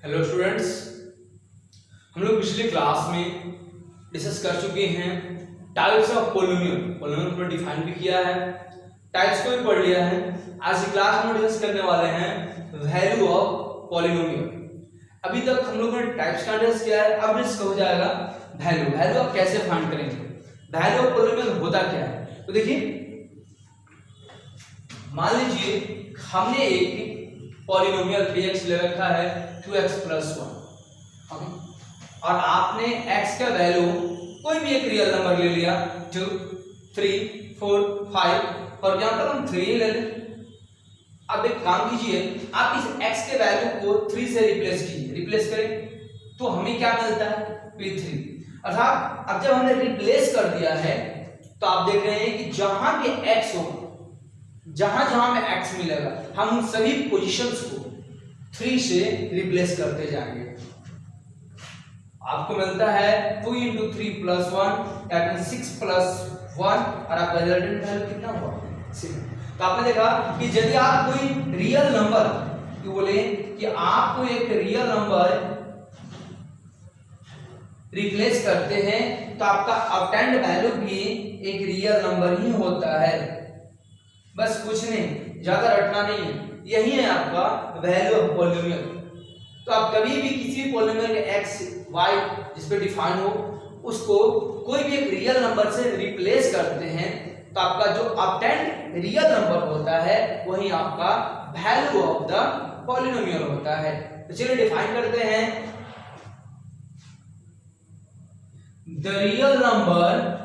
Hello students, हम लोग पिछले क्लास में डिस्कस कर चुके हैं टाइप्स ऑफ पोलिनोमियल को डिफाइन भी किया है, टाइप्स को भी पढ़ लिया है। आज की क्लास में डिस्कस करने वाले हैं वैल्यू ऑफ पोलिनोमियल। अभी तक हम लोगों ने टाइप्स का डिस्कस किया है, अब डिस्कस हो जाएगा वैल्यू आप कैसे फाइंड करेंगे, वैल्यू ऑफ पोलिनोमियल होता क्या है। तो देखिए, मान लीजिए हमने एक पॉलिनोमियल px ले रखा है 2x + 1, ओके, और आपने x का वैल्यू कोई भी एक रियल नंबर ले लिया 2, 3, 4, 5, फॉर एग्जांपल हम 3 ले लें। अब एक काम कीजिए, आप इस x के वैल्यू को 3 से रिप्लेस करें तो हमें क्या मिलता है p3। अर्थात अब जब हमने रिप्लेस कर दिया है तो आप देख रहे हैं कि जहां भी x हो, जहां में x मिलेगा हम उन सभी पोजीशंस को 3 से रिप्लेस करते जाएंगे। आपको मिलता है 2 × 3 + 1 दैट मींस 6 + 1 और आपका रिजल्टेंट वैल्यू कितना हुआ 6। तो आपने देखा कि यदि आप कोई रियल नंबर क्यों बोले कि आप कोई एक रियल नंबर रिप्लेस करते हैं तो आपका ऑब्टेन्ड वैल्यू भी एक रियल नंबर ही होता है। बस कुछ नहीं, ज्यादा रटना नहीं है, यही है आपका वैल्यू ऑफ पॉलिनोमियल। तो आप कभी भी किसी भी पॉलिनोमियल के x y जिस पे डिफाइन हो उसको कोई भी एक रियल नंबर से रिप्लेस करते हैं तो आपका जो ऑब्टेन्ड रियल नंबर होता है वही आपका वैल्यू ऑफ द पॉलिनोमियल होता है। तो चलिए डिफाइन करते हैं, the real number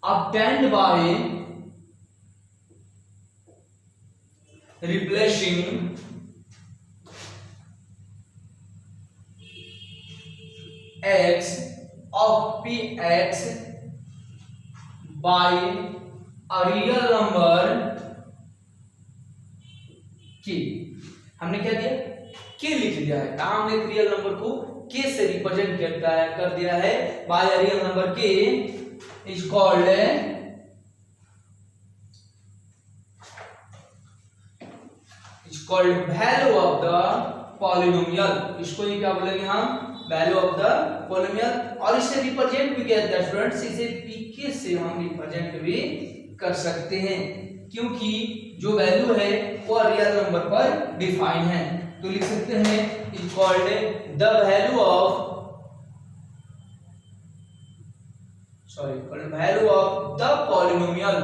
obtained by replacing x of px by a real number k। हमने क्या दिया, k लिख दिया है। कहां हमने एक रियल नंबर को k से रिप्रेजेंट कर दिया है by a real number k is called value of the polynomial। इसको ही क्या बोलेंगे हम, वैल्यू ऑफ द पॉलिनोमियल। और इसे रिप्रेजेंट भी किया जाता है स्टूडेंट्स, इसे pk से हम रिप्रेजेंट भी कर सकते हैं क्योंकि जो वैल्यू है वो रियल नंबर पर डिफाइन है। तो लिख सकते हैं is called the value of value of the polynomial,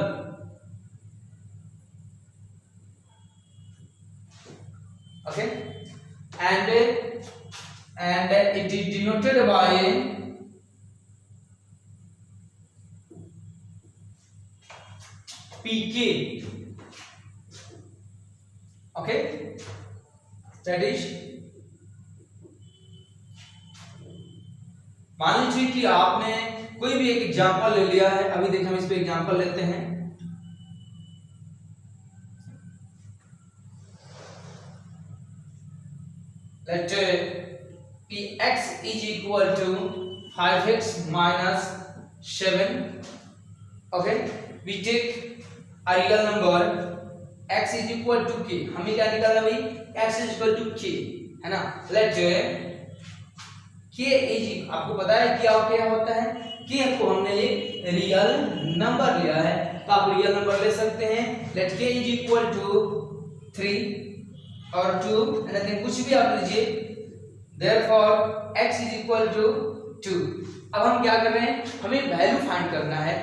okay, and it is denoted by pk, okay, that is, मान लीजिए कि आपने कोई भी एक एग्जांपल ले लिया है। अभी देखिए हम इस पे एग्जांपल लेते हैं, let px = 5x - 7, okay, we take a real number x = k। हमें क्या निकालना भाई, x = k, है ना। लेट k इज, आपको पता है क्या होता है, k को हमने एक रियल नंबर लिया है तो आप रियल नंबर ले सकते हैं। लेट k = 3 और 2 एनीथिंग, कुछ भी आप लीजिए। Therefore x = 2। अब हम क्या कर रहे हैं, हमें वैल्यू फाइंड करना है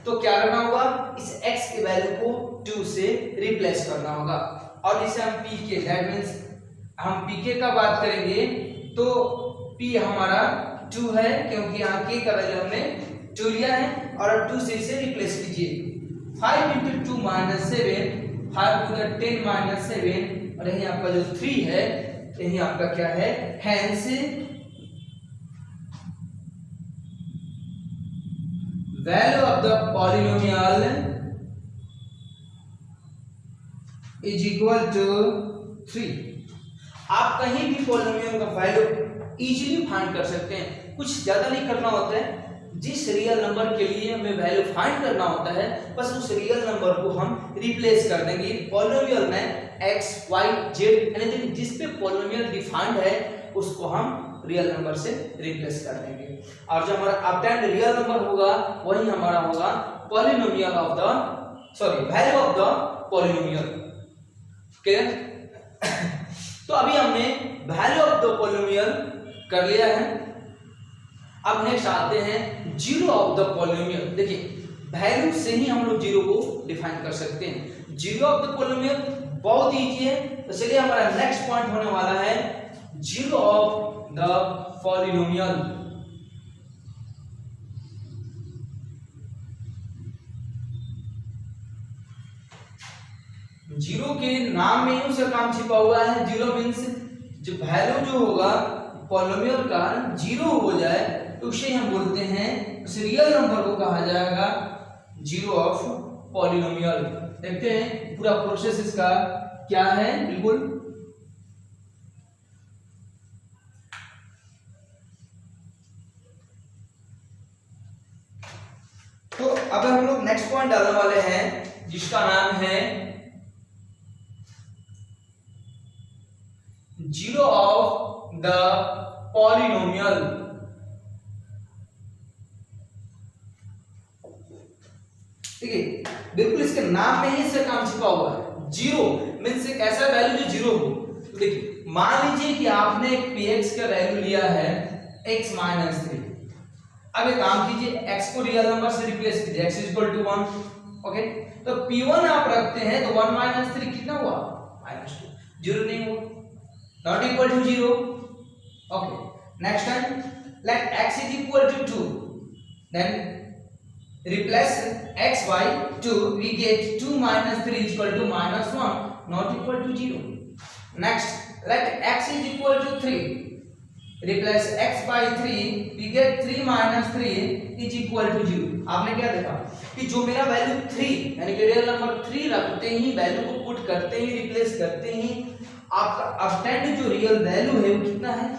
तो क्या करना होगा, इस x के वैल्यू को 2 से रिप्लेस करना होगा और इसे हम pk, दैट मींस हम pk का बात करेंगे तो p हमारा 2 है क्योंकि यहाँ k का वैल्यू हमने 2 लिया है और 2 से इसे रिप्लेस कीजिए। 5 × 2 - 7, 5 × 10 - 7, और यही आपका जो 3 है यही आपका क्या है, hence value of the polynomial = 3। आप कहीं भी पॉलिनोमियल का वैल्यू इजीली फाइंड कर सकते हैं, कुछ ज्यादा नहीं करना होता है। जिस रियल नंबर के लिए हमें वैल्यू फाइंड करना होता है बस उस रियल नंबर को हम रिप्लेस कर देंगे पॉलिनोमियल में x y z, यानी जिस पे पॉलिनोमियल डिफाइंड है उसको हम रियल नंबर से रिप्लेस कर देंगे और जो हमारा ऑब्टेन्ड रियल नंबर होगा वही हमारा होगा polynomial of the value of the polynomial. Clear? तो अभी हमने वैल्यू ऑफ द पॉलिनोमियल कर लिया है। अब नेक्स्ट आते हैं जीरो ऑफ द पॉलिनोमियल। देखिए वैल्यू से ही हम लोग जीरो को डिफाइन कर सकते हैं। जीरो ऑफ द पॉलिनोमियल बहुत इजी है। तो चलिए हमारा नेक्स्ट पॉइंट होने वाला है zero of the polynomial. Zero के नाम में ही उसका काम छिपा हुआ है। जीरो मीन्स जो वैल्यू जो होगा पॉलिनोमियल का जीरो हो जाए तो उसे हम बोलते हैं, उस रियल नंबर को कहा जाएगा जीरो ऑफ पॉलिनोमियल। देखते हैं पूरा प्रोसेस इसका क्या है। बिल्कुल तो अब हम लोग नेक्स्ट पॉइंट डालने वाले हैं जिसका नाम है जीरो ऑफ द पॉलिनोमियल। ठीक है, बिल्कुल इसके नाम में ही इसका काम छिपा हुआ है। जीरो मीन्स एक ऐसा वैल्यू जो जीरो हो। तो देखिए मान लीजिए कि आपने एक px का वैल्यू लिया है x माइनस 3। अब एक काम कीजिए x को रियल नंबर से रिप्लेस कीजिए, x is equal to 1। Okay, तो p1 आप रखते हैं तो 1 माइनस 3 कितना हुआ? -2। जीरो नहीं हुआ, not equal to zero. Okay, next time let x is equal to 2, then replace x by 2, we get 2 minus 3 is equal to -1, not equal to 0. Next let x is equal to 3, replace x by 3, we get 3 minus 3 is equal to 0। आपने क्या देखा कि जो मेरा value 3 यानी कि real number 3 रखते ही, value को पुट करते ही, रिप्लेस करते ही आपका ऑब्टेन्ड जो रियल वैल्यू है वो कितना है?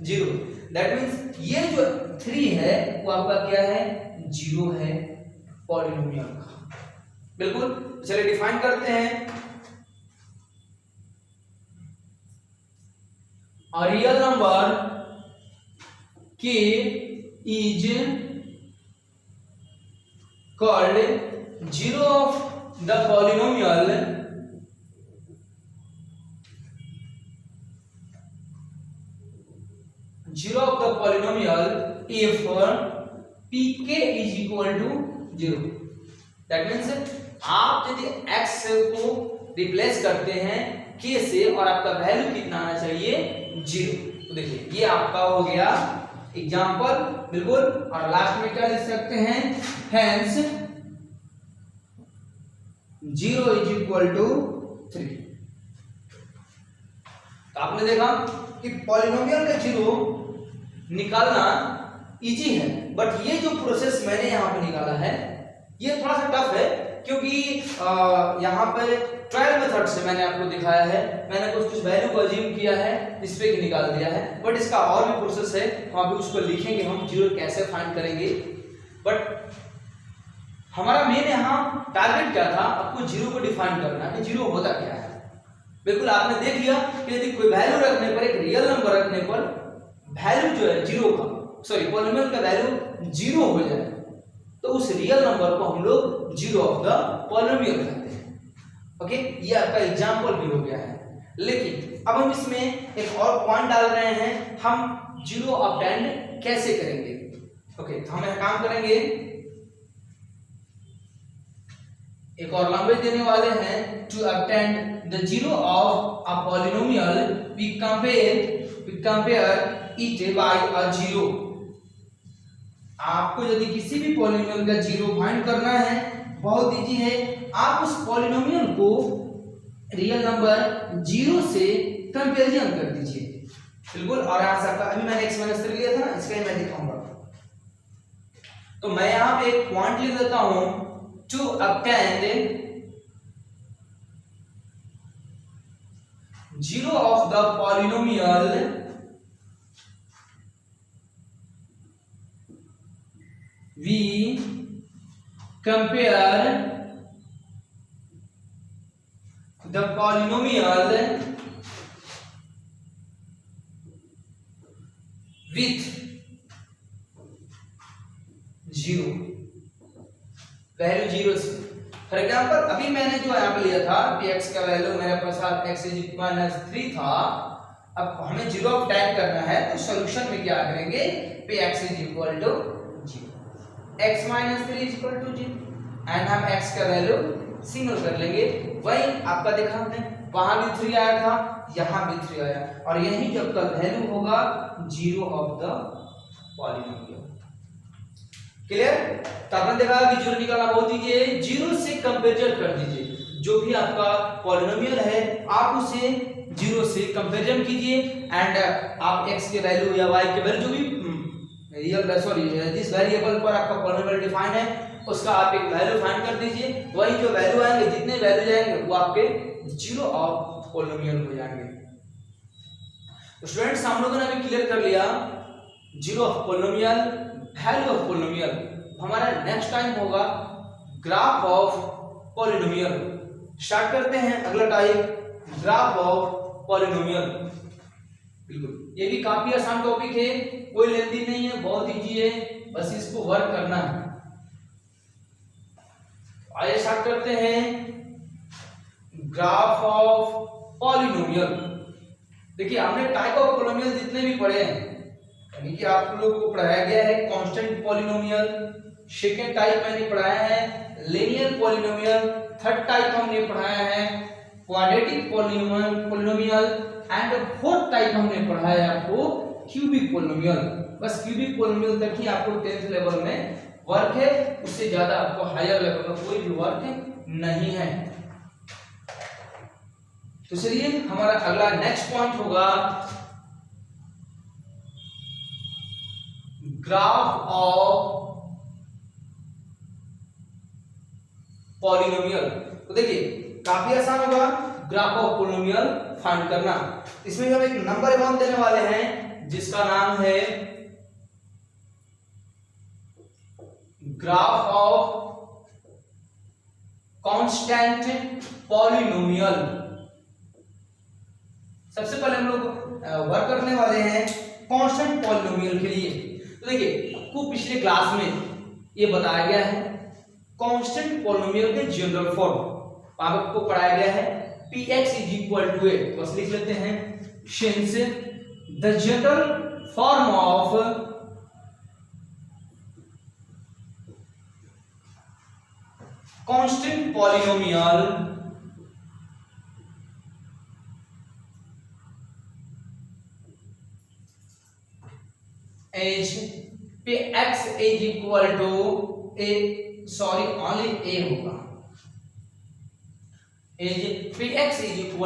0। दैट मींस ये जो 3 है वो आपका क्या है? 0 है पॉलिनोमियल का। बिल्कुल, चलिए डिफाइन करते हैं। A real number k is called zero of the polynomial if pk is equal to 0। That means आप यदि x को रिप्लेस करते हैं k से और आपका वैल्यू कितना आना चाहिए? 0। तो देखिए ये आपका हो गया एग्जांपल। बिल्कुल, और लास्ट में क्या लिख सकते हैं? Hence 0 is equal to 3। तो आपने देखा कि पॉलिनोमियल का 0 निकालना इजी है, बट ये जो प्रोसेस मैंने यहाँ पे निकाला है ये थोड़ा सा टफ है, क्योंकि यहाँ पे ट्रायल मेथड से मैंने आपको दिखाया है। मैंने कुछ वैल्यू को अज्यूम किया है, इस पे निकाल दिया है, बट इसका और भी प्रोसेस है, वहाँ पे उसको लिखेंगे हम जीरो कैसे फाइंड करेंगे। बट हमारा मेन यहाँ टारगेट क्या था? आपको जीरो को डिफाइन करना कि जीरो होता क्या है। बिल्कुल, आपने देख लिया कि यदि कोई वैल्यू रखने पर, एक रियल नंबर रखने पर वैल्यू जो है जीरो का, पॉलिनोमियल का वैल्यू 0 हो जाए तो उस रियल नंबर को हम लोग जीरो ऑफ द पॉलिनोमियल कहते हैं। ओके, ये आपका एग्जांपल भी हो गया है। लेकिन अब हम इसमें एक और पॉइंट डाल रहे हैं, हम जीरो ऑब्टेंड कैसे करेंगे। ओके, तो हम एक काम करेंगे, एक और लैंग्वेज देने वाले हैं। To obtain the zero of a polynomial we compare it by a zero. आपको यदि किसी भी पॉलिनोमियल का जीरो फाइंड करना है, बहुत इजी है। आप उस पॉलिनोमियल को रियल नंबर 0 से कंपैरिजन कर दीजिए। बिल्कुल, और आंसर का अभी मैंने x - 3 लिया था ना, इसका ही मैं दिखाऊंगा। तो मैं यहाँ पे एक पॉइंट लिख देता हूं, to obtain zero of the polynomial we compare the polynomial with zero, value zero से। फॉर एग्जाम्पल अभी मैंने जो यहाँ पे लिया था px का वैल्यू मेरे पास x -3 था, अब हमें जीरो टाइप करना है तो सॉल्यूशन में क्या करेंगे, px = 0, x -3 = 0 एंड हम x का वैल्यू सिंगल कर लेंगे। वही आपका देखा हमने, वहां भी 3 आया था, यहाँ भी 3 आया, और यही जब का वैल्यू होगा 0 ऑफ द पॉलिनोमियल। क्लियर? तो आपने देखा कि जीरो निकालना बहुत ईजी है, जीरो से कंपैरिजन कर दीजिए, जो भी आपका पॉलिनोमियल है आप उसे जीरो से कंपैरिजन कीजिए एंड आप x के वैल्यू या y के वैल्यू जो भी रियल जिस वेरिएबल पर आपका पॉलिनोमियल डिफाइन है उसका आप एक वैल्यू फाइंड कर दीजिए, वही जो वैल्यू आएंगे, जितने वैल्यू जाएंगे वो आपके जीरो ऑफ पॉलिनोमियल हो जाएंगे। तो स्टूडेंट्स हम लोगों ने अभी क्लियर कर लिया zero of polynomial, value of polynomial. हमारा नेक्स्ट टाइम होगा ग्राफ ऑफ पॉलिनोमियल। स्टार्ट करते हैं अगला टाइप, ग्राफ ऑफ पॉलिनोमियल। बिल्कुल ये भी काफी आसान टॉपिक है, कोई लेंथी नहीं है, बहुत इजी है, बस इसको वर्क करना है। आइए स्टार्ट करते हैं ग्राफ ऑफ पॉलिनोमियल। देखिए हमने टाइप ऑफ पॉलिनोमियल जितने भी पढ़े हैं, यानी कि आप लोगों को पढ़ाया गया है कांस्टेंट पॉलिनोमियल, सेकेंड टाइप मैंने पढ़ाया है लीनियर पॉलिनोमियल, थर्ड टाइप हमने पढ़ाया है quadratic polynomial and fourth type हमने पढ़ाया है आपको क्यूबिक पॉलिनोमियल। बस क्यूबिक पॉलिनोमियल तक ही आपको 10th लेवल में वर्क है, उससे ज्यादा आपको हायर लेवल में कोई भी वर्क नहीं है। तो चलिए हमारा अगला नेक्स्ट पॉइंट होगा ग्राफ ऑफ पॉलिनोमियल। तो देखिए काफी आसान होगा ग्राफ ऑफ पॉलिनोमियल फाइंड करना। इसमें हम एक नंबर अमाउंट देने वाले हैं जिसका नाम है ग्राफ ऑफ कांस्टेंट पॉलिनोमियल। सबसे पहले हम लोग वर्क करने वाले हैं कांस्टेंट पॉलिनोमियल के लिए। तो देखिए आपको पिछले क्लास में ये बताया गया है कांस्टेंट पॉलिनोमियल के जनरल फॉर्म आपको पढ़ाया गया है px = a। बस लिख लेते हैं since the general form of constant polynomial is px = a, sorry only a होगा, px =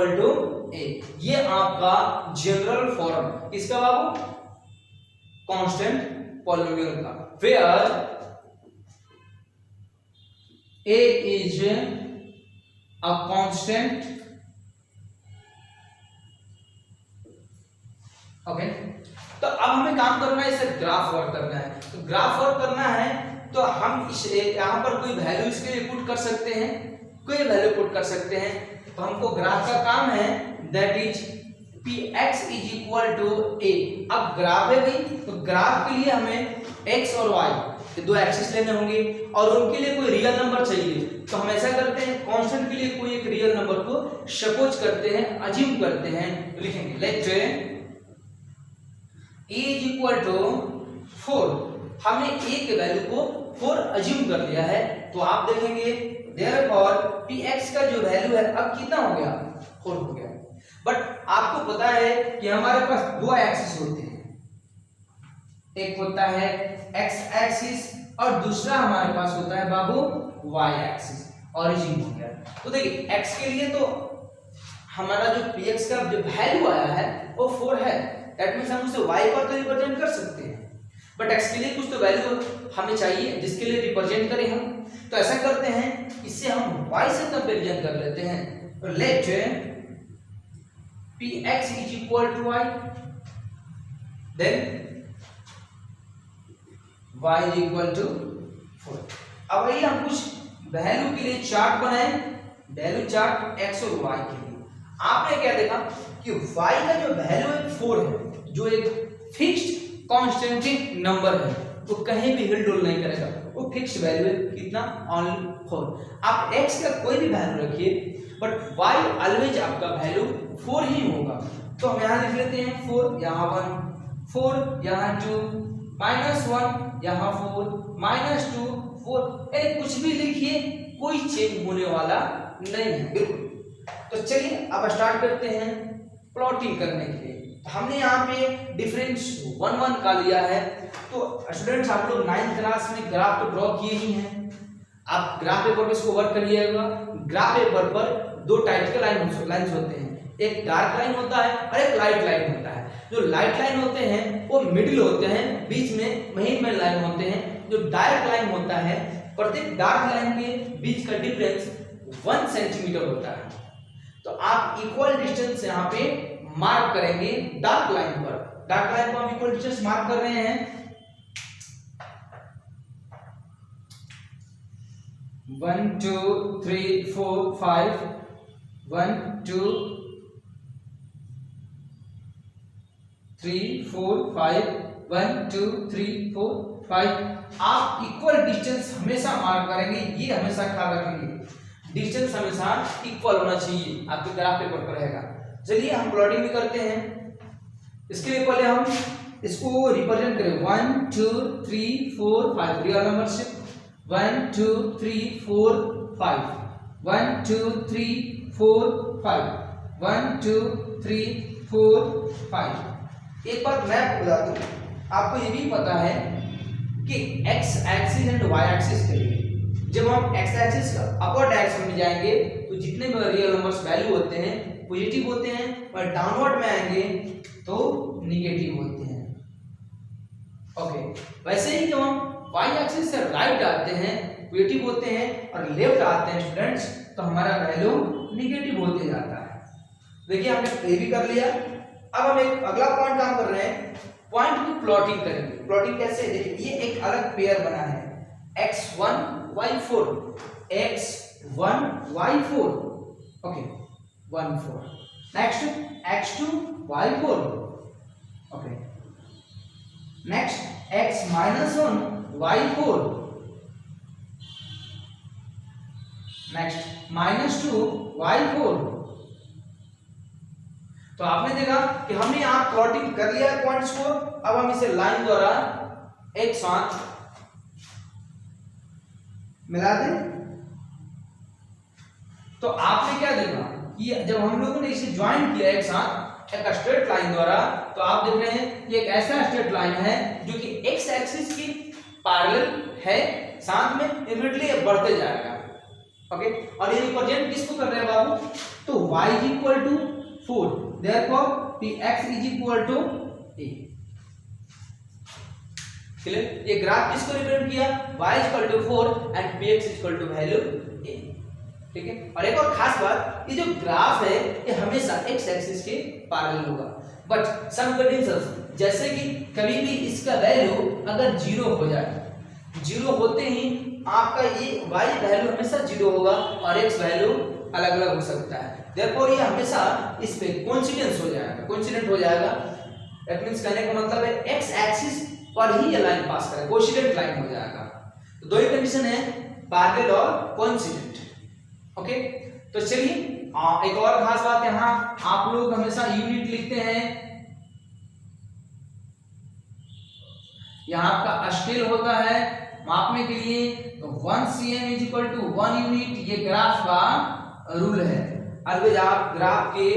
a। ये आपका जनरल फॉर्म किसका बाबू, कांस्टेंट पॉलिनोमियल का, where a is a constant, okay. तो अब हमें काम करना है, इसे ग्राफ वर्क करना है। तो ग्राफ वर्क करना है तो हम इस यहाँ पर कोई वैल्यू इसके लिए पुट कर सकते हैं, कोई वैल्यू पुट कर सकते हैं। तो हमको ग्राफ का काम है दैट इज px = a। अब ग्राफ है भाई, तो ग्राफ के लिए हमें x और y ये दो एक्सिस लेने होंगे और उनके लिए कोई रियल नंबर चाहिए। तो हम ऐसा करते हैं कांस्टेंट के लिए कोई एक रियल नंबर को सपोज करते हैं, अज्यूम करते हैं, तो लिखेंगे लेट a = 4। हमने a के वैल्यू को 4 अज्यूम कर लिया है, तो आप देखेंगे देयरफॉर px का जो वैल्यू है अब कितना हो गया, 4 हो गया। बट आपको पता है कि हमारे पास दो एक्सिस होते हैं, एक होता है x एक्सिस और दूसरा हमारे पास होता है बाबू y एक्सिस, ओरिजिन हो गया। तो देखिए x के लिए तो हमारा जो px का जो वैल्यू आया है वो 4 है, दैट मींस हम उसे y पर तो रिप्रेजेंट कर सकते हैं, बट x के लिए कुछ तो वैल्यू हमें चाहिए जिसके लिए रिप्रेजेंट करें हम। तो ऐसा करते हैं, इससे हम y से कंपैरिजन कर लेते हैं। तो let px = y, then y = 4। अब आइए हम कुछ वैल्यू के लिए चार्ट बनाएं, वैल्यू चार्ट x और y के लिए। आपने क्या देखा कि y का जो वैल्यू है 4 है, जो एक फिक्स्ड कांस्टेंट नंबर है, वो कहीं भी हिल डुल नहीं करेगा, वो फिक्स्ड वैल्यू है, कितना, ओनली 4। आप x का कोई भी वैल्यू रखिए बट y ऑलवेज आपका वैल्यू 4 ही होगा। तो हम यहाँ लिख लेते हैं 4, यहाँ 1, 4 यहाँ 2, -1 यहाँ 4, -2 4, यानी कुछ भी लिखिए, कोई चेंज होने वाला नहीं है बिल्कुल। तो चलिए अब स्टार्ट करते हैं प्लॉटिंग करने के लिए। हमने यहाँ पे डिफरेंस 1 1 का लिया है। तो स्टूडेंट्स आप लोग 9th क्लास में ग्राफ तो ड्रॉ किए ही हैं, आप ग्राफ पेपर पे इसको वर्क करिएगा। ग्राफ पेपर पर दो टाइप के लाइन्स होते हैं, एक डार्क लाइन होता है और एक लाइट लाइन होता है। जो लाइट लाइन होते हैं वो मिडिल होते हैं, बीच में महीन लाइन होते हैं। जो डार्क लाइन होता है, प्रत्येक डार्क लाइन के बीच का डिफरेंस 1 सेंटीमीटर होता है। तो आप इक्वल डिस्टेंस यहाँ पे मार्क करेंगे डार्क लाइन पर। डार्क लाइन को हम इक्वल डिस्टेंस मार्क कर रहे हैं 1 2 3 4 5 1 2 3 4 5 1 2 3 4 5। आप इक्वल डिस्टेंस हमेशा मार्क करेंगे, ये हमेशा ख्याल रखेंगे, डिस्टेंस हमेशा इक्वल होना चाहिए, आपके ग्राफ पेपर पर रहेगा। चलिए हम प्लॉटिंग भी करते हैं। इसके लिए पहले हम इसको रिप्रेजेंट करें 1 2 3 4 5 रियल नंबर से 1 2 3 4 5 1 2 3 4 5 1 2 3 4 5। एक बात मैं बता दूं, आपको ये भी पता है कि x axis and y axis के लिए जब हम x एक्सिस अपवर्ड डायरेक्शन में जाएंगे तो जितने भी रियल नंबर्स वैल्यू होते हैं पॉजिटिव होते हैं, और डाउनवर्ड में आएंगे तो नेगेटिव होते हैं। ओके, वैसे ही जब हम y एक्सिस से राइट आते हैं पॉजिटिव होते हैं, और लेफ्ट आते हैं स्टूडेंट्स तो हमारा वैल्यू नेगेटिव होते जाता है। देखिए हमने ये भी कर लिया। अब हम एक अगला पॉइंट काम कर रहे हैं, पॉइंट की प्लॉटिंग करेंगे। प्लॉटिंग कैसे, देखिए ये एक अलग पेयर बना है x1 y4 x1 y4, okay 1 4। Next x2 y4, okay next x -1 y4, next -2 y4। तो आपने देखा कि हमने यहां प्लॉटिंग कर लिया है पॉइंट्स को। अब हम इसे लाइन द्वारा एक साथ मिला दें। तो आपने क्या देखा कि जब हम लोगों ने इसे ज्वाइन किया एक साथ एक स्ट्रेट लाइन द्वारा, तो आप देख रहे हैं ये एक ऐसा स्ट्रेट लाइन है जो कि x एक्सिस की पैरेलल है, साथ में इमीडिएटली बढ़ते जाएगा। ओके, और ये रिप्रेजेंट किसको कर रहे हैं बाबू, तो y = 4, therefore px = a। Clear, ये ग्राफ किसको रिप्रेजेंट किया, y = 4 and px = value a। ठीक है, और एक और खास बात, ये जो ग्राफ है ये हमेशा x एक्सिस के पैरेलल होगा, बट सम कंडीशंस, जैसे कि कभी भी इसका वैल्यू अगर 0 हो जाए, 0 होते ही आपका ये y वैल्यू हमेशा 0 होगा और x वैल्यू अलग अलग हो सकता है। देयरफॉर ये हमेशा इस पे कोइंसिडेंस हो जाएगा, कोइंसिडेंट हो जाएगा। दैट मींस कहने का मतलब है x एक्सिस पर ही ये लाइन पास करेगा, कोइंसिडेंट लाइन हो जाएगा। तो दो ही कंडीशन है, पैरेलल और कोइंसिडेंट। ओके, तो चलिए एक और खास बात, यहाँ आप लोग हमेशा यूनिट लिखते हैं, यहाँ आपका स्केल होता है मापने के लिए, तो 1 cm = 1 यूनिट, ये ग्राफ का रूल है। अलवेज आप ग्राफ के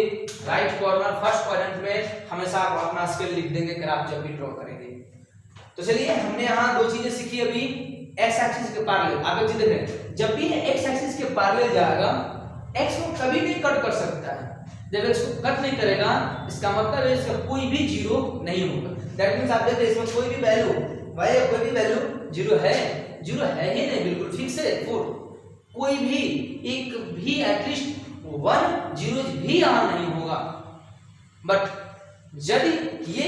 राइट कॉर्नर फर्स्ट क्वाड्रेंट में हमेशा आप अपना स्केल लिख देंगे ग्राफ जब भी ड्रॉ करेंगे। तो चलिए हमने यहाँ दो चीजें सीखी अभी, x एक्सिस के पैरेलल। आप एक चीज देख रहे हैं, जब भी x एक्सिस के पैरेलल जाएगा x को कभी भी कट कर सकता है। जब x को कट नहीं करेगा इसका मतलब है इसका कोई भी 0 नहीं होगा। दैट मींस आप देख रहे हैं इसमें कोई भी वैल्यू y या कोई भी वैल्यू 0 है, 0 है ही नहीं, बिल्कुल फिक्स है 4। कोई भी एक भी एटलीस्ट 1 0 भी यहाँ नहीं होगा। बट यदि ये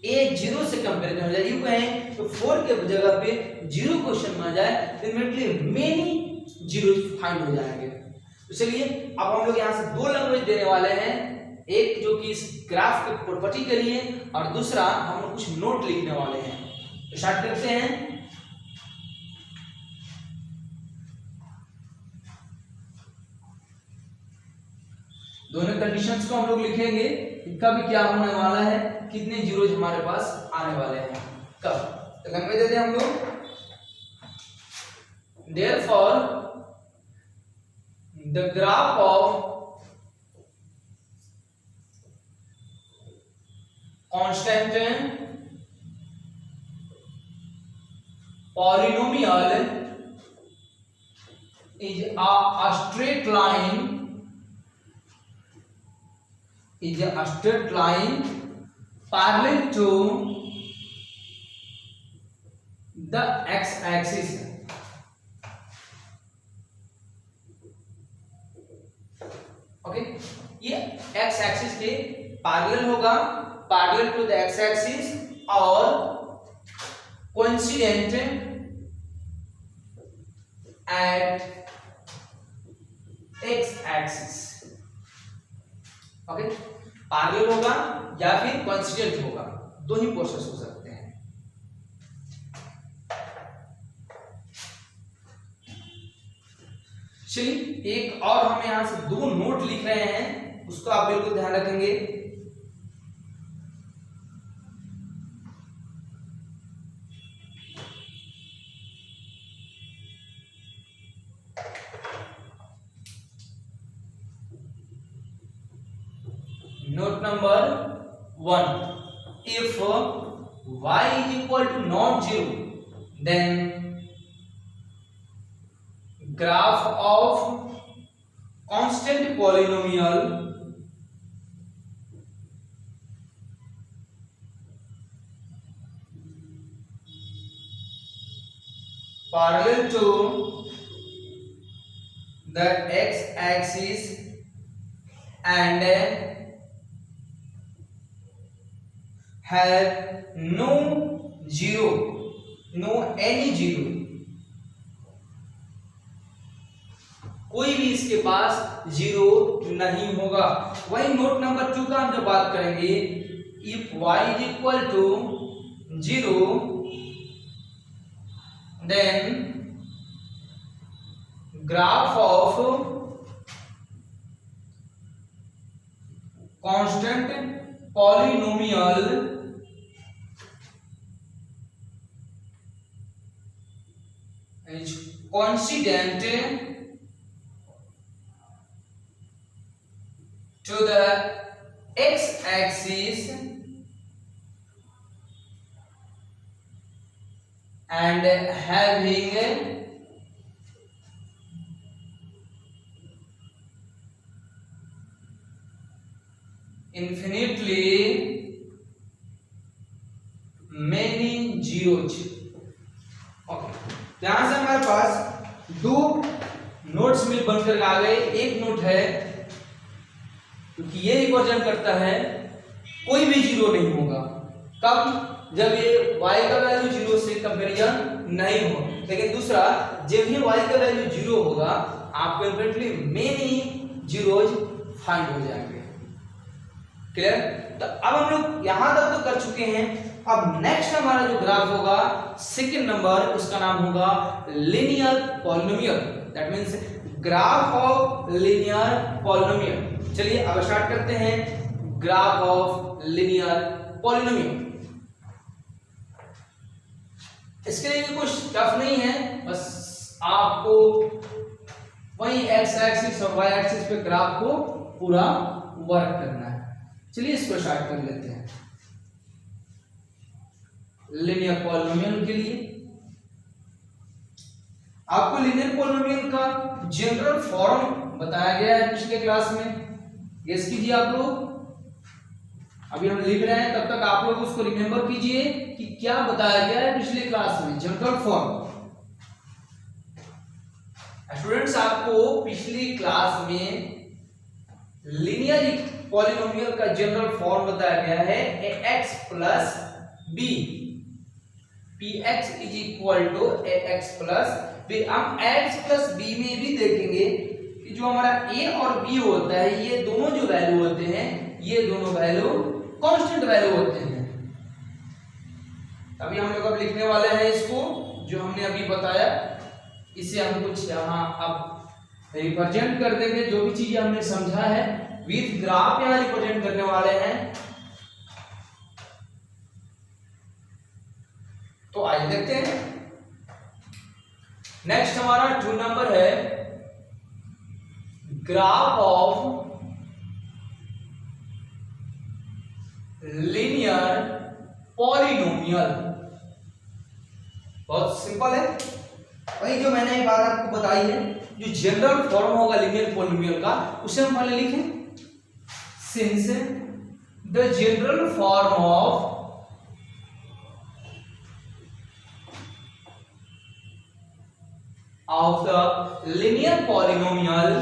ए जीरो से कंपेरिजन हो जाए, यूं कहें तो 4 के जगह पे जीरो क्वेश्चन में आ जाए तो इमीडिएटली मेनी जीरो फाइंड हो जाएंगे। तो चलिए अब हम लोग यहाँ से दो लैंग्वेज देने वाले हैं, एक जो कि इस ग्राफ के प्रॉपर्टी के लिए और दूसरा हम लोग कुछ नोट लिखने वाले हैं। तो स्टार्ट करते हैं। दोनों कंडीशंस को हम लोग लिखेंगे, कब क्या होने वाला है, कितने जीरोज हमारे पास आने वाले हैं कब। तो लैंग्वेज देते हैं हम लोग, therefore the graph of constant polynomial is a straight line, is a straight line parallel to the x-axis। Okay, ये x-axis के पैरेलल होगा, पैरेलल टू द x-axis और coincident eight x-axis। Okay, parallel होगा या फिर कोइंसिडेंट होगा, दो ही process हो सकते हैं। चलिए एक और हम यहां से दो नोट लिख रहे हैं, उसको आप बिल्कुल ध्यान रखेंगे। Note number 1, if y is equal to not 0 then graph of constant polynomial parallel to the x-axis and have no any zero, कोई भी इसके पास जीरो नहीं होगा। वही नोट नंबर 2 का हम जब बात करेंगे, if y is equal to 0 then graph of constant polynomial is coincident to the x-axis and having infinitely many zeros। Okay, यहां से हमारे पास दो नोट्स मिल बनकर आ गए। एक नोट है क्योंकि ये रिप्रेजेंट करता है कोई भी जीरो नहीं होगा, कब, जब ये y का वैल्यू जीरो से कंपैरिजन नहीं हो। लेकिन दूसरा, जब ये y का वैल्यू जीरो होगा आपको इनफिनिटली मेनी जीरोज फाइंड हो जाएंगे। क्लियर? तो अब हम लोग यहां तक तो कर चुके हैं। अब नेक्स्ट हमारा जो ग्राफ होगा सेकंड नंबर, उसका नाम होगा linear polynomial, that means graph of linear polynomial. चलिए अब स्टार्ट करते हैं ग्राफ ऑफ लिनियर पॉलिनोमियल। इसके लिए कुछ टफ नहीं है, बस आपको वही एक्स एक्सिस और वाई एक्सिस पे ग्राफ को पूरा वर्क करना है। चलिए इसको स्टार्ट कर लेते हैं। लिनियर पॉलिनोमियल के लिए आपको लिनियर पॉलिनोमियल का जनरल फॉर्म बताया गया है पिछले क्लास में, गेस कीजिए आप लोग। अभी हम लिख रहे हैं, तब तक आप लोग उसको रिमेंबर कीजिए कि क्या बताया गया है पिछले क्लास में, जनरल फॉर्म। स्टूडेंट्स, आपको पिछली क्लास में लिनियर पॉलिनोमियल का जनरल फॉर्म बताया गया है ax plus b, px is equal to ax plus b। हम x प्लस b में भी देखेंगे कि जो हमारा a और b होता है, ये दोनों जो वैल्यू होते हैं, ये दोनों वैल्यू कांस्टेंट वैल्यू होते हैं। अभी हम लोग अब लिखने वाले हैं इसको, जो हमने अभी बताया, इसे हम कुछ यहाँ अब रिप्रेजेंट कर देंगे। जो भी चीजें हमने समझा है विद ग्राफ यहाँ रिप्रेजेंट करने वाले हैं। तो आइए देखते हैं। नेक्स्ट हमारा 2 नंबर है ग्राफ ऑफ लीनियर पॉलिनोमियल। बहुत सिंपल है, वही जो मैंने बात आपको बताई है, जो जनरल फॉर्म होगा लीनियर पॉलिनोमियल का, उसे हम पहले लिखें। Since the general form of the linear polynomial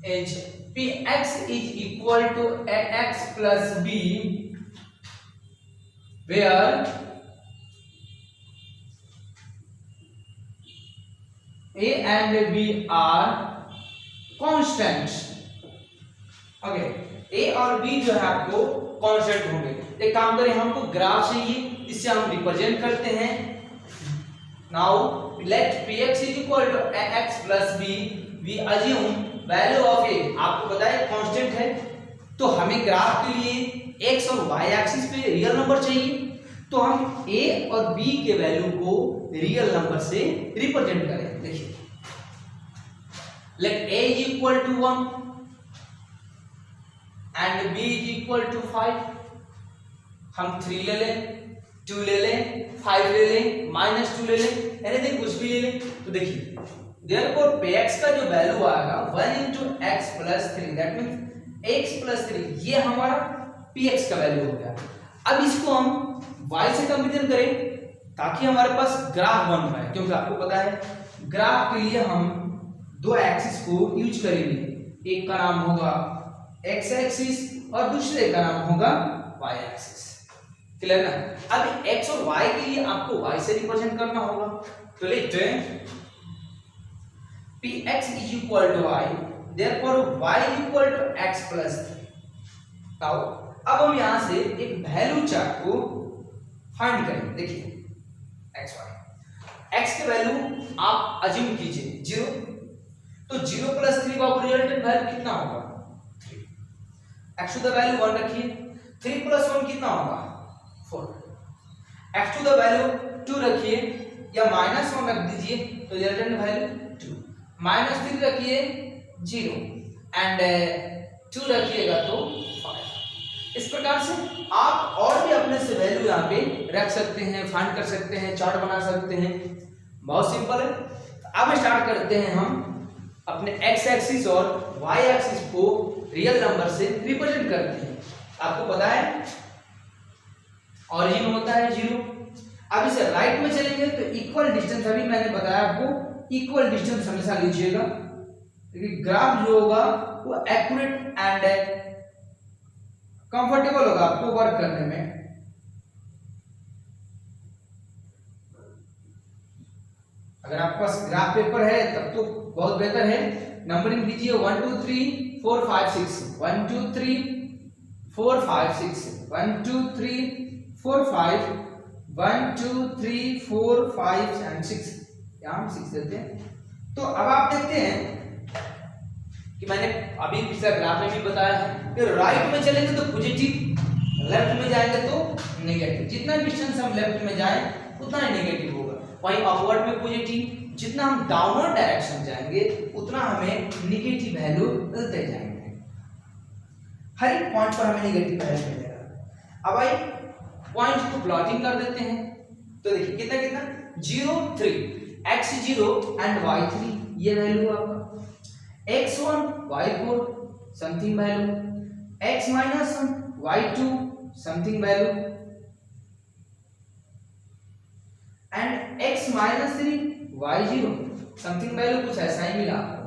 is px is equal to ax plus b, where a and b are constants। Okay, a और b जो है आपको कांस्टेंट होंगे। एक काम करें, हमको ग्राफ चाहिए, इससे हम रिप्रेजेंट करते हैं। Now let px is equal to ax plus b, we assume value of a आपको पता है कांस्टेंट है, तो हमें ग्राफ के लिए x और y एक्सिस पे रियल नंबर चाहिए, तो हम a और b के वैल्यू को रियल नंबर से रिप्रेजेंट करें। देखिए, late a is equal to 1 and b is equal to 5। हम 3 ले लें, 2 ले लें, 5 ले लें, -2 ले लें, एनीथिंग कुछ भी ले लें। तो देखिए, therefore px का जो वैल्यू आएगा 1 into x plus 3, that means x plus 3, ये हमारा px का वैल्यू हो गया। अब इसको हम y से कंपेयर करें ताकि हमारे पास ग्राफ बन पाए, क्योंकि आपको पता है ग्राफ के लिए हम दो एक्सिस को यूज करेंगे। एक का नाम होगा x एक्सिस और दूसरे का नाम होगा y एक्सिस। क्लियर ना? अब x और y के लिए आपको y से रिप्रेजेंट करना होगा, तो लिखते हैं px is equal to y, therefore y is equal to x plus 3। अब हम यहां से एक वैल्यू चार्ट को फाइंड करेंगे। देखिए, x के वैल्यू आप अज्यूम कीजिए 0, तो 0 प्लस 3 का रिजल्टेंट वैल्यू कितना होगा? 3। x टू द वैल्यू 1 रखिए, 3 प्लस 1 कितना होगा? 4। x टू द वैल्यू 2 रखिए या -1 रख दीजिए, तो रिजल्टेंट वैल्यू 2। -3 रखिए 0 एंड 2 रखिएगा तो 5। इस प्रकार से आप और भी अपने से वैल्यू यहाँ पे रख सकते हैं, फाइंड कर सकते हैं, चार्ट बना सकते हैं। बहुत सिंपल है। अब स्टार्ट करते हैं हम अपने x एक्सिस और y एक्सिस को रियल नंबर से रिप्रेजेंट करते हैं। आपको पता है ऑरिजिन होता है 0। अब इसे राइट में चलेंगे तो इक्वल डिस्टेंस, अभी मैंने बताया आपको इक्वल डिस्टेंस हमेशा लीजिएगा, क्योंकि ग्राफ जो होगा वो एक्यूरेट एंड कंफर्टेबल होगा आपको वर्क करने में। अगर आपके पास ग्राफ पेपर है तब तो बहुत बेहतर है। नंबरिंग कीजिए 1 2 3 4 5 6, 1 2 3 4 5 6, 1 2 3 4 5, 1 2 3 4 5 एंड 6, यहाँ हम 6 देते हैं। तो अब आप देखते हैं कि मैंने अभी पिछला ग्राफ में भी बताया है कि राइट में चलेंगे तो पॉजिटिव, लेफ्ट में जाएंगे तो नेगेटिव। जितना डिस्टेंस हम लेफ्ट में जाएं उतना ही नेगेटिव होगा। वहीं अपवर्ड में पॉजिटिव, जितना हम डाउनवर्ड डायरेक्शन जाएंगे उतना हमें नेगेटिव वैल्यू मिलते जाएंगे। हर एक पॉइंट पर हमें नेगेटिव वैल्यू मिलेगा। अब आइए पॉइंट को प्लॉटिंग कर देते हैं। तो देखिए कितना कितना 0 3, x0 एंड y3 ये वैल्यू आपका, x1 y4 something value, x-1 y2 something value and x-3 y0 something value कुछ ऐसा ही मिला आपको।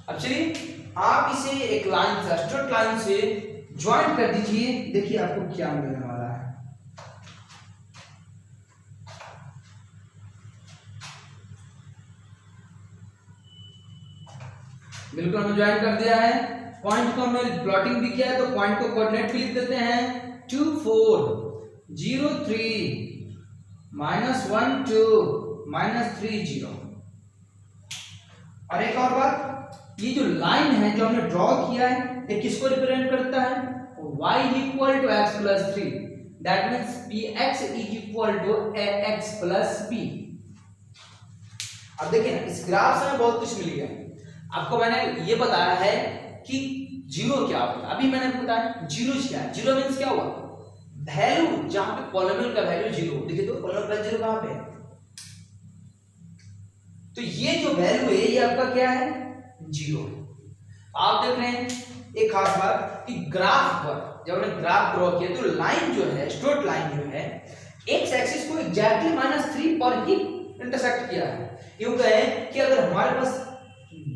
अब चलिए आप इसे एक लाइन से स्ट्रेट लाइन से ज्वाइन कर दीजिए, देखिए आपको क्या मिलने वाला है। बिल्कुल हमने ज्वाइन कर दिया है। पॉइंट को हमने प्लॉटिंग भी किया है तो पॉइंट को कोऑर्डिनेट भी लिख देते हैं 2 4 0 3 -1 2 -3 0। और एक और बात, ये जो लाइन है जो हमने ड्रॉ किया है ये किसको रिप्रेजेंट करता है? y equal to x plus 3, that means px is equal to ax plus b। अब देखिए ना इस ग्राफ से हमें बहुत कुछ मिल गया। आपको मैंने ये बताया है कि जीरो क्या होता है, अभी मैंने बताया जीरो क्या है। जीरो मींस क्या हुआ? वैल्यू जहां पे पॉलिनोमियल का वैल्यू जीरो, देखिए तो पॉलिनोमियल का जीरो कहां पे है? तो ये जो वैल्यू है ये आपका क्या है? जीरो। आप देख रहे हैं एक खास बात कि ग्राफ पर जब हमने ग्राफ ड्रॉ किया तो लाइन जो है, स्ट्रेट लाइन जो है, एक्स एक्सिस को एग्जैक्टली -3 पर ही इंटरसेक्ट किया है। क्यों कहे कि अगर हमारे पास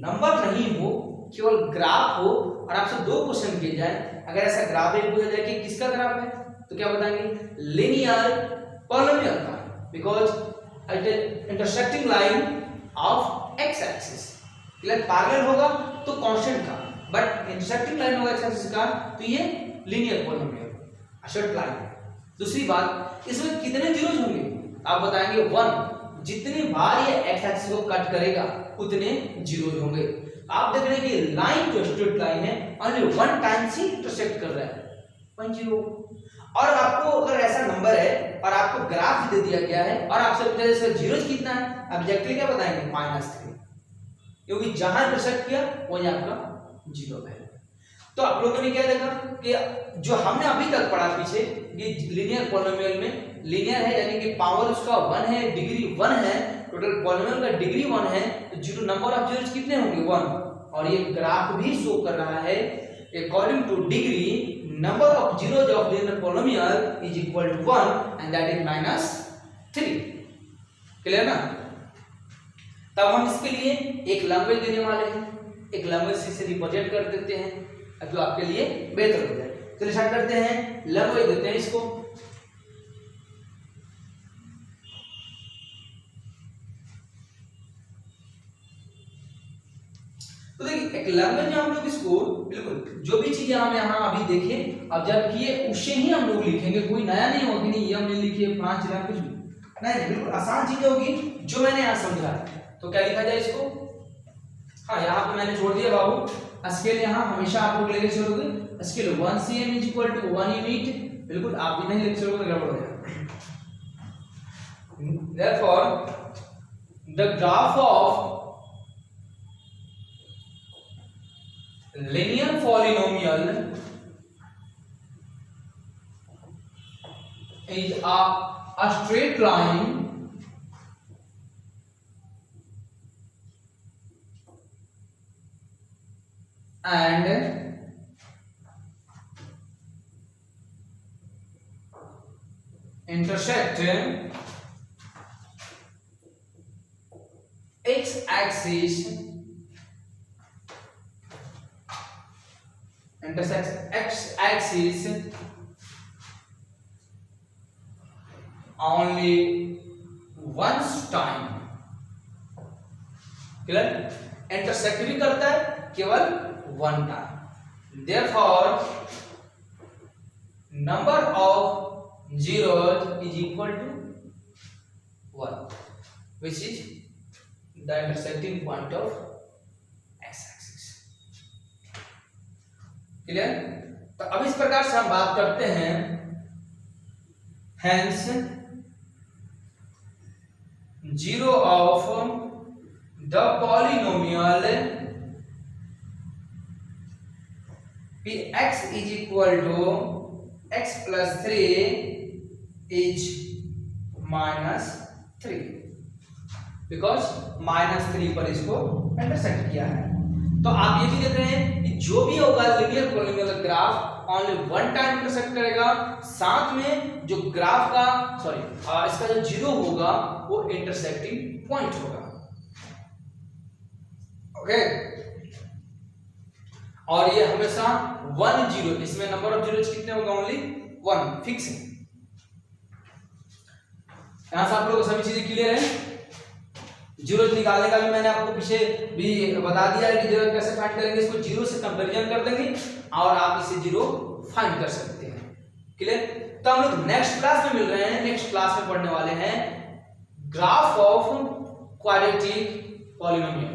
नंबर नहीं हो, केवल ग्राफ हो और आपसे दो क्वेश्चन किए जाए, अगर ऐसा ग्राफ एक पूछा जाए कि किसका ग्राफ है तो क्या बताएंगे? लीनियर पॉलिनोमियल का, because intersecting line of x axis. Clear? Parallel होगा तो कांस्टेंट का, बट इंटरसेक्टिंग लाइन होगा एक्स एक्सिस का तो ये लीनियर पॉलिनोमियल स्ट्रेट लाइन। दूसरी बात, इसमें कितने जीरोज होंगे? आप बताएंगे 1। जितनी बार ये एक्स एक्सिस को कट करेगा उतने जीरोज होंगे। आप देख रहे हैं कि लाइन जो स्ट्रेट लाइन है ओनली 1 टाइम्स ही इंटरसेक्ट कर रहा है 1 0। और आपको अगर ऐसा नंबर है और आपको ग्राफ दे दिया गया है और आपसे पूछा जाए जीरोज कितना है, आप एग्जैक्टली क्या बताएंगे? -3, क्योंकि जहां इंटरसेक्ट किया वही आपका जीरो है। तो आप लोगों ने क्या देखा कि जो हमने अभी तक पढ़ा पीछे, ये लीनियर पॉलिनोमियल में लीनियर है यानी कि पावर उसका 1 है, डिग्री 1 है, टोटल पॉलिनोमियल का डिग्री 1 है, तो जीरो नंबर ऑफ जीरोज कितने होंगे? 1। और ये ग्राफ भी शो कर रहा है according two degree number of zeros of linear polynomial is equal to 1 and that is -3। Clear ना? तब हम इसके लिए एक लैंग्वेज देने वाले हैं, एक लैंग्वेज से रिप्रेजेंट कर देते हैं जो आपके लिए बेहतर हो जाए। चलिए स्टार्ट करते हैं, लैंग्वेज देते हैं इसको। तो देखिए एक लैंग्वेज में हम लोग इसको बिल्कुल जो भी चीजें हम यहाँ अभी देखें, अब जब किए उससे ही हम लोग लिखेंगे, कोई नया नहीं होगी, नहीं ये हमने लिखी 5 कुछ नहीं, बिल्कुल आसान चीजें होगी जो मैंने यहाँ समझा। तो क्या लिखा जाए इसको? हाँ यहाँ पे मैंने छोड़ दिया बाबू स्केल, यहाँ हमेशा आप लोग लेके चलोगे scale 1 cm is equal to 1 unit. बिल्कुल आप भी नहीं लेके चलोगे तो गड़बड़ हो जाएगा। Therefore the graph of linear polynomial is a straight line and intersect x axis intersects x axis only once time। Clear? Intersect भी करता है केवल 1 time. therefore number of zeros is equal to 1 which is the intersecting point of x axis। Clear? तो अब इस प्रकार से हम बात करते हैं, hence zero of the polynomial px is equal to x plus 3 is -3 because -3 पर इसको इंटरसेक्ट किया है। तो आप ये भी देख रहे हैं कि जो भी होगा linear polynomial graph only one time intersect करेगा, साथ में जो ग्राफ का इसका जो जीरो होगा वो इंटरसेक्टिंग पॉइंट होगा। ओके, और ये हमेशा 1 0, इसमें नंबर ऑफ जीरोज कितने होगा? ओनली 1 फिक्स है। यहां से आप लोगों को सभी चीजें क्लियर है। जीरो निकालने का भी मैंने आपको पीछे भी बता दिया है कि जीरो कैसे फाइंड करेंगे। इसको जीरो से कंपैरिजन कर देंगे और आप इसे जीरो फाइंड कर सकते हैं। क्लियर? तो हम लोग नेक्स्ट क्लास में मिल रहे हैं। नेक्स्ट क्लास में पढ़ने वाले हैं ग्राफ ऑफ क्वाड्रेटिक पॉलिनोमियल।